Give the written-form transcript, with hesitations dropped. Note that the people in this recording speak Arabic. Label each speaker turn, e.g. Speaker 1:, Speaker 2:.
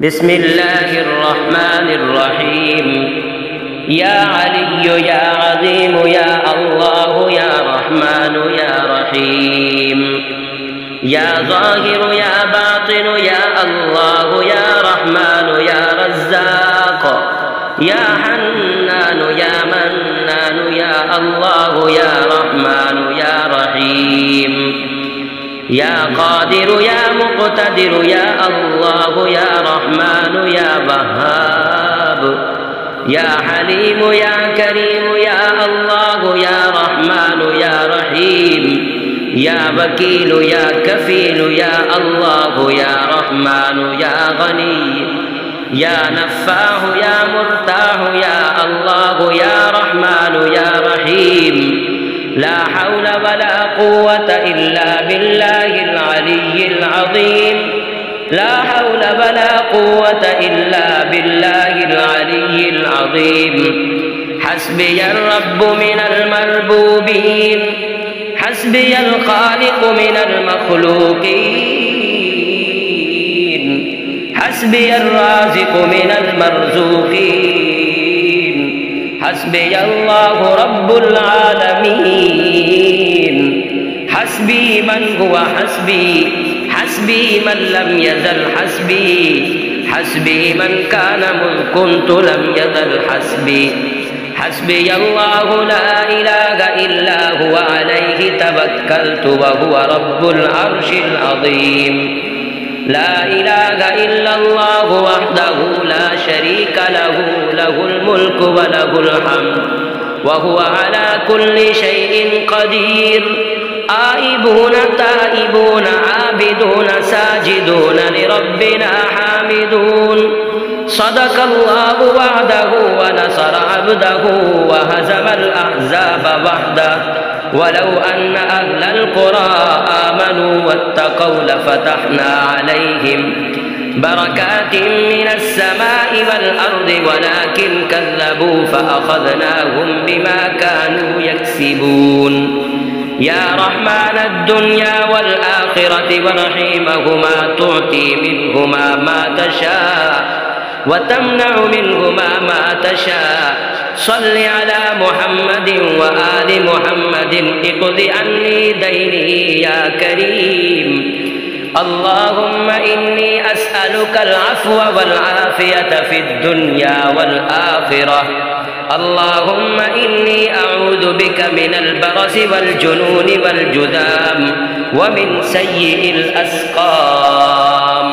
Speaker 1: بسم الله الرحمن الرحيم. يا علي يا عظيم يا الله يا رحمن يا رحيم. يا ظاهر يا باطن يا الله يا رحمن يا رزاق. يا حنان يا منان يا الله يا رحمن يا رحيم. يا قادر يا مقتدر يا الله يا رحمن يا وهاب. يا حليم يا كريم يا الله يا رحمن يا رحيم. يا وكيل يا كفيل يا الله يا رحمن يا غني. يا نفاح يا مرتاح يا الله يا رحمن يا رحيم. لا حول ولا قوة إلا بالله العلي العظيم. لا حول ولا قوة إلا بالله العلي العظيم. حسبي الرب من المربوبين. حسبي الخالق من المخلوقين. حسبي الرازق من المرزوقين. حسبي الله رب العالمين. حسبي من هو حسبي. حسبي من لم يزل حسبي. حسبي من كان مذ كنت لم يزل حسبي. حسبي الله لا إله إلا هو عليه توكلت وهو رب العرش العظيم. لا إله إلا الله وحده لا شريك له. له الملك وله الحمد وهو على كل شيء قدير. آئبون تائبون عابدون ساجدون لربنا حامدون. صدق الله وعده ونصر عبده وهزم الأحزاب وحده. ولو أن أهل القرى آمنوا واتقوا لفتحنا عليهم بركات من السماء والأرض ولكن كذبوا فأخذناهم بما كانوا يكسبون. يا رحمن الدنيا والآخرة ورحيمهما تعطي منهما ما تشاء وتمنع منهما ما تشاء. صل على محمد وآل محمد اقض عني ديني يا كريم. اللهم إني أسألك العفو والعافية في الدنيا والآخرة. اللهم إني أعوذ بك من البرص والجنون والجذام ومن سيء الأسقام.